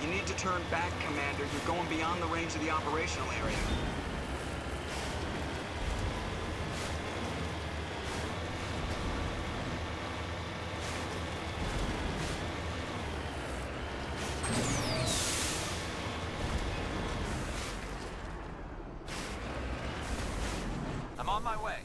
You need to turn back, Commander. You're going beyond the range of the operational area. I'm on my way.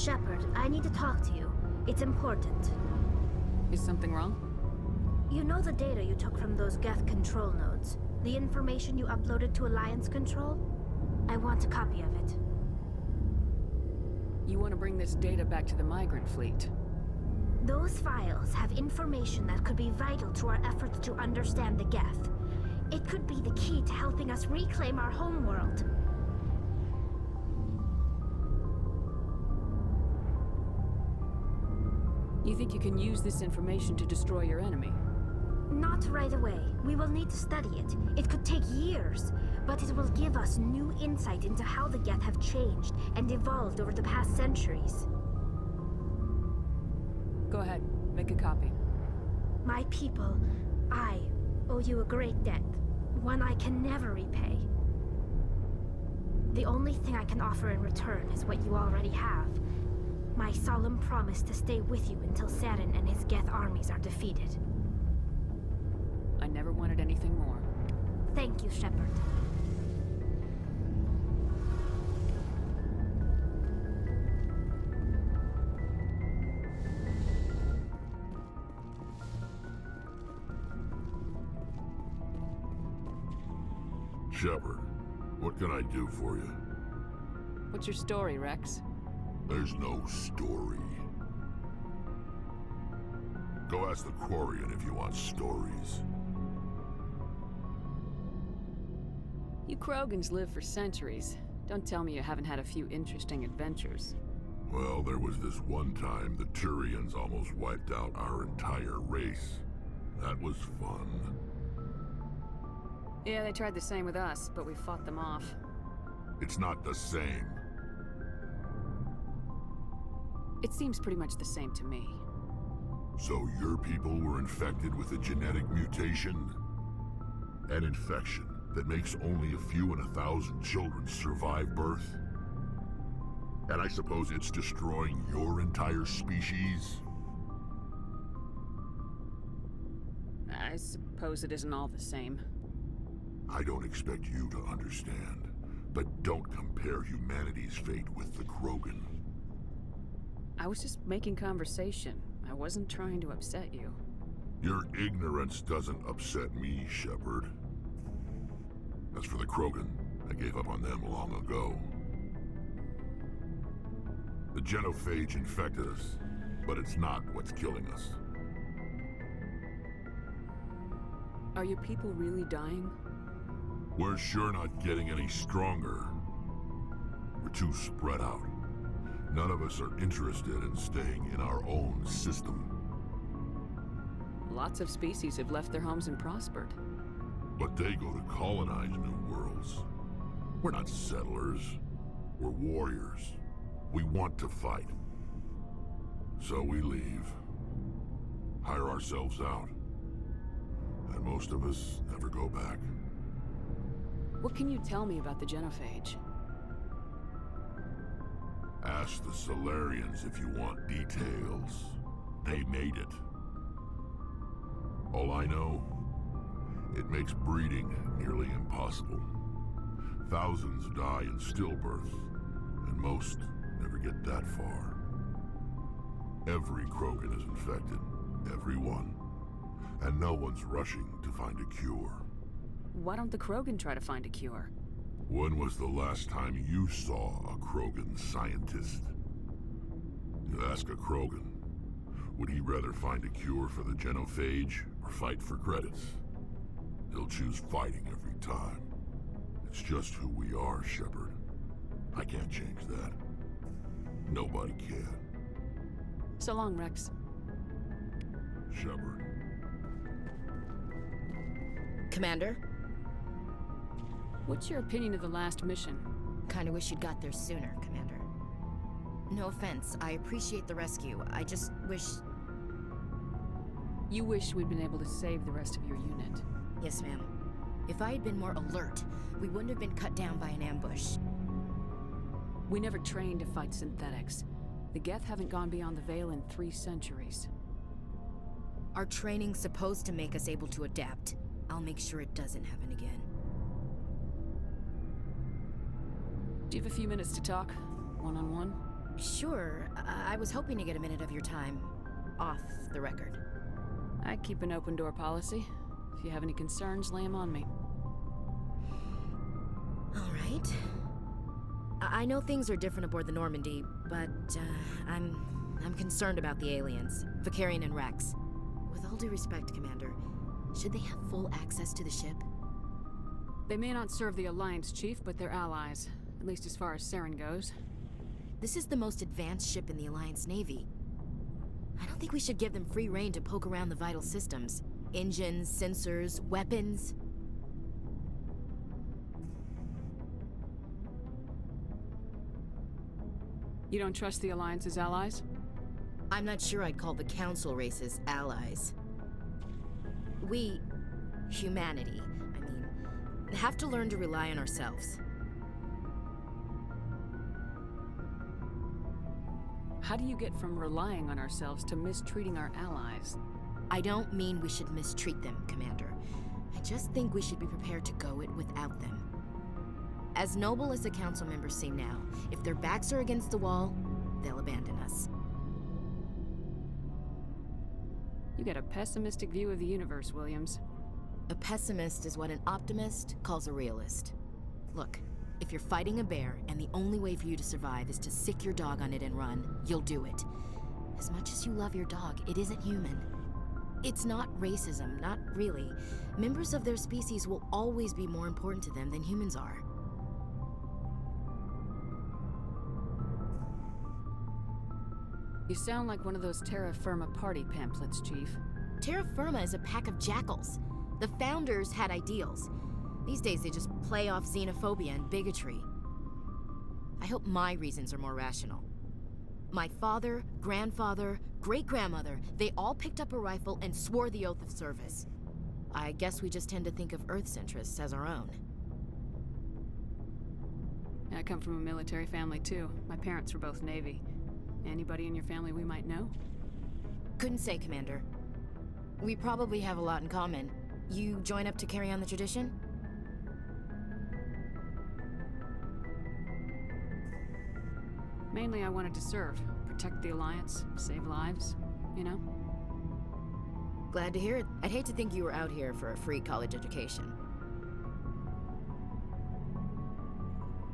Shepard, I need to talk to you. It's important. Is something wrong? You know the data you took from those Geth control nodes? The information you uploaded to Alliance Control? I want a copy of it. You want to bring this data back to the migrant fleet? Those files have information that could be vital to our efforts to understand the Geth. It could be the key to helping us reclaim our homeworld. You think you can use this information to destroy your enemy? Not right away. We will need to study it. It could take years, but it will give us new insight into how the Geth have changed and evolved over the past centuries. Go ahead, make a copy. My people, I owe you a great debt, one I can never repay. The only thing I can offer in return is what you already have. My solemn promise to stay with you until Saren and his Geth armies are defeated. I never wanted anything more. Thank you, Shepard. Shepard, what can I do for you? What's your story, Rex? There's no story. Go ask the Quarian if you want stories. You Krogans live for centuries. Don't tell me you haven't had a few interesting adventures. Well, there was this one time the Turians almost wiped out our entire race. That was fun. Yeah, they tried the same with us, but we fought them off. It's not the same. It seems pretty much the same to me. So your people were infected with a genetic mutation? An infection that makes only a few in 1,000 children survive birth? And I suppose it's destroying your entire species? I suppose it isn't all the same. I don't expect you to understand, but don't compare humanity's fate with the Krogan. I was just making conversation. I wasn't trying to upset you. Your ignorance doesn't upset me, Shepard. As for the Krogan, I gave up on them long ago. The genophage infected us, but it's not what's killing us. Are your people really dying? We're sure not getting any stronger. We're too spread out. None of us are interested in staying in our own system. Lots of species have left their homes and prospered. But they go to colonize new worlds. We're not settlers. We're warriors. We want to fight. So we leave. Hire ourselves out. And most of us never go back. What can you tell me about the genophage? Ask the Solarians if you want details. They made it. All I know, it makes breeding nearly impossible. Thousands die in stillbirth, and most never get that far. Every Krogan is infected, every one. And no one's rushing to find a cure. Why don't the Krogan try to find a cure? When was the last time you saw a Krogan scientist? You ask a Krogan, would he rather find a cure for the genophage or fight for credits? He'll choose fighting every time. It's just who we are, Shepard. I can't change that. Nobody can. So long, Rex. Shepard. Commander? What's your opinion of the last mission? Kinda wish you'd got there sooner, Commander. No offense, I appreciate the rescue. I just wish... You wish we'd been able to save the rest of your unit. Yes, ma'am. If I had been more alert, we wouldn't have been cut down by an ambush. We never trained to fight synthetics. The Geth haven't gone beyond the Veil in 3 centuries. Our training's supposed to make us able to adapt. I'll make sure it doesn't happen again. Do you have a few minutes to talk? One-on-one? Sure. I was hoping to get a minute of your time. Off the record. I keep an open door policy. If you have any concerns, lay them on me. All right. I know things are different aboard the Normandy, but I'm concerned about the aliens, Vicarian and Rex. With all due respect, Commander, should they have full access to the ship? They may not serve the Alliance, Chief, but they're allies. At least as far as Saren goes. This is the most advanced ship in the Alliance Navy. I don't think we should give them free rein to poke around the vital systems. Engines, sensors, weapons. You don't trust the Alliance's allies? I'm not sure I'd call the Council races allies. We, humanity, have to learn to rely on ourselves. How do you get from relying on ourselves to mistreating our allies? I don't mean we should mistreat them, Commander. I just think we should be prepared to go it without them. As noble as the Council members seem now, if their backs are against the wall, they'll abandon us. You got a pessimistic view of the universe, Williams. A pessimist is what an optimist calls a realist. Look, if you're fighting a bear and the only way for you to survive is to sick your dog on it and run, you'll do it. As much as you love your dog, it isn't human. It's not racism, not really. Members of their species will always be more important to them than humans are. You sound like one of those Terra Firma party pamphlets, Chief. Terra Firma is a pack of jackals. The founders had ideals. These days they just play off xenophobia and bigotry. I hope my reasons are more rational. My father, grandfather, great-grandmother, they all picked up a rifle and swore the oath of service. I guess we just tend to think of Earth's interests as our own. I come from a military family, too. My parents were both Navy. Anybody in your family we might know? Couldn't say, Commander. We probably have a lot in common. You join up to carry on the tradition? Mainly I wanted to serve. Protect the Alliance, save lives, you know? Glad to hear it. I'd hate to think you were out here for a free college education.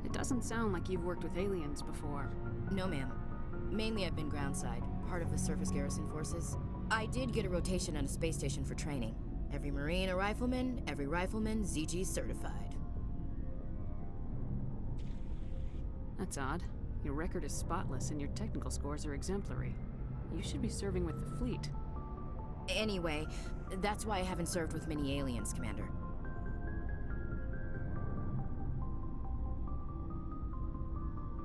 It doesn't sound like you've worked with aliens before. No, ma'am. Mainly I've been groundside, part of the surface garrison forces. I did get a rotation on a space station for training. Every Marine a rifleman, every rifleman ZG certified. That's odd. Your record is spotless and your technical scores are exemplary. You should be serving with the fleet. Anyway, that's why I haven't served with many aliens, Commander.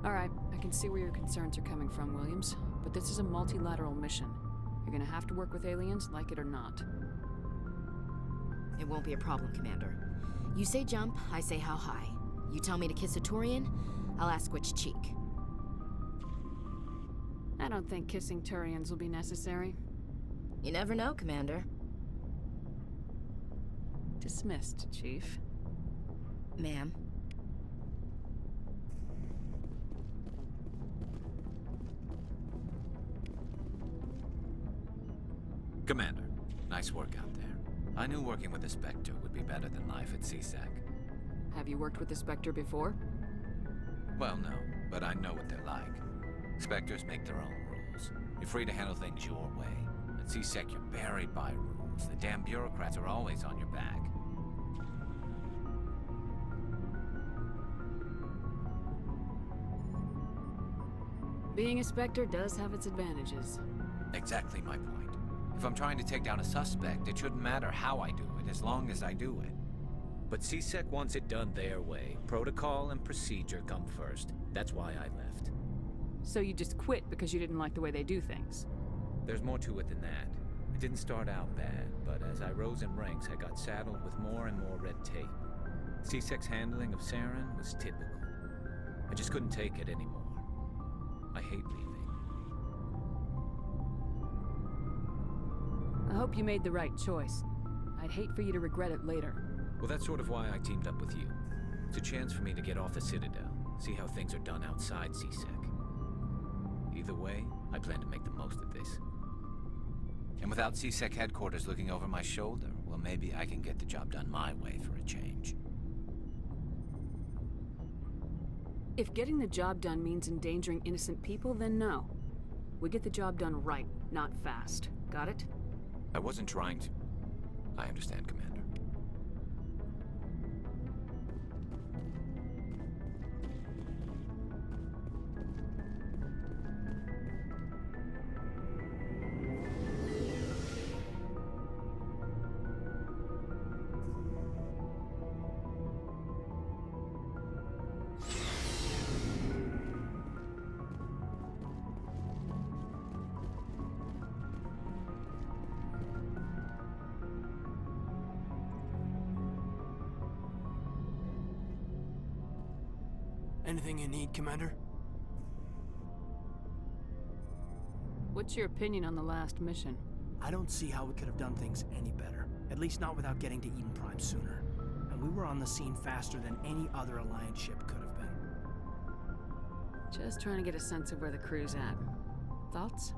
All right, I can see where your concerns are coming from, Williams. But this is a multilateral mission. You're gonna have to work with aliens, like it or not. It won't be a problem, Commander. You say jump, I say how high. You tell me to kiss a Turian, I'll ask which cheek. I don't think kissing Turians will be necessary. You never know, Commander. Dismissed, Chief. Ma'am. Commander, nice work out there. I knew working with the Spectre would be better than life at CSEC. Have you worked with the Spectre before? Well, no, but I know what they're like. Spectres make their own rules. You're free to handle things your way. At CSEC, you're buried by rules. The damn bureaucrats are always on your back. Being a Spectre does have its advantages. Exactly my point. If I'm trying to take down a suspect, it shouldn't matter how I do it, as long as I do it. But CSEC wants it done their way. Protocol and procedure come first. That's why I left. So you just quit because you didn't like the way they do things? There's more to it than that. It didn't start out bad, but as I rose in ranks, I got saddled with more and more red tape. CSEC's handling of Saren was typical. I just couldn't take it anymore. I hate leaving. I hope you made the right choice. I'd hate for you to regret it later. Well, that's sort of why I teamed up with you. It's a chance for me to get off the Citadel, see how things are done outside CSEC. Either way, I plan to make the most of this. And without CSEC headquarters looking over my shoulder, well, maybe I can get the job done my way for a change. If getting the job done means endangering innocent people, then no. We get the job done right, not fast. Got it? I wasn't trying to... I understand, Commander. Anything you need, Commander? What's your opinion on the last mission? I don't see how we could have done things any better. At least not without getting to Eden Prime sooner. And we were on the scene faster than any other Alliance ship could have been. Just trying to get a sense of where the crew's at. Thoughts?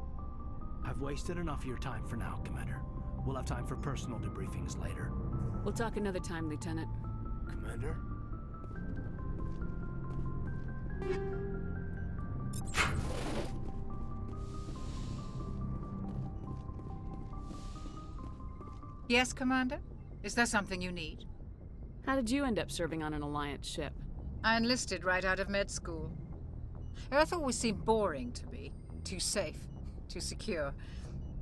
I've wasted enough of your time for now, Commander. We'll have time for personal debriefings later. We'll talk another time, Lieutenant. Commander? Yes, Commander? Is there something you need? How did you end up serving on an Alliance ship? I enlisted right out of med school. Earth always seemed boring to me. Too safe, too secure.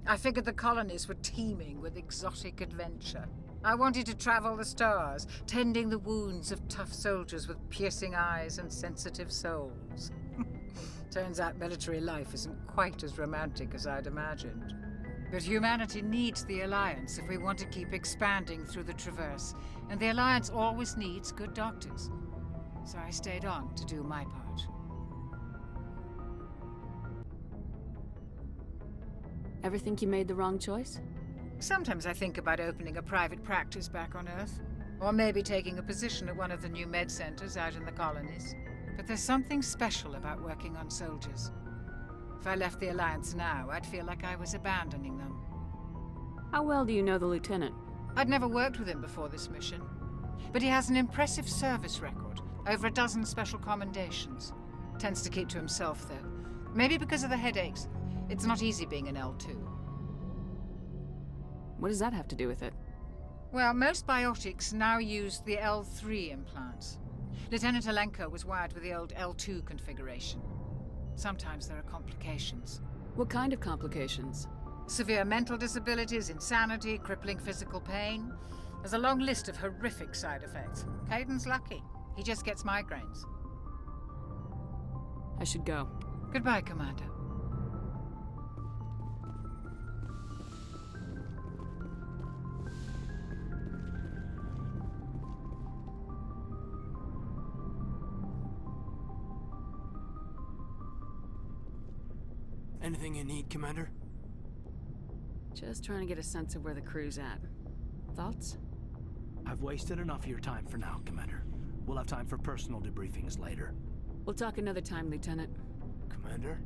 I figured the colonies were teeming with exotic adventure. I wanted to travel the stars, tending the wounds of tough soldiers with piercing eyes and sensitive souls. Turns out military life isn't quite as romantic as I'd imagined. But humanity needs the Alliance if we want to keep expanding through the Traverse, and the Alliance always needs good doctors. So I stayed on to do my part. Ever think you made the wrong choice? Sometimes I think about opening a private practice back on Earth, or maybe taking a position at one of the new med centers out in the colonies. But there's something special about working on soldiers. If I left the Alliance now, I'd feel like I was abandoning them. How well do you know the Lieutenant? I'd never worked with him before this mission, but he has an impressive service record, over a dozen special commendations. Tends to keep to himself, though. Maybe because of the headaches. It's not easy being an L2. What does that have to do with it? Well, most biotics now use the L3 implants. Lieutenant Alenko was wired with the old L2 configuration. Sometimes there are complications. What kind of complications? Severe mental disabilities, insanity, crippling physical pain. There's a long list of horrific side effects. Caden's lucky. He just gets migraines. I should go. Goodbye, Commander. Anything you need, Commander? Just trying to get a sense of where the crew's at. Thoughts? I've wasted enough of your time for now, Commander. We'll have time for personal debriefings later. We'll talk another time, Lieutenant. Commander?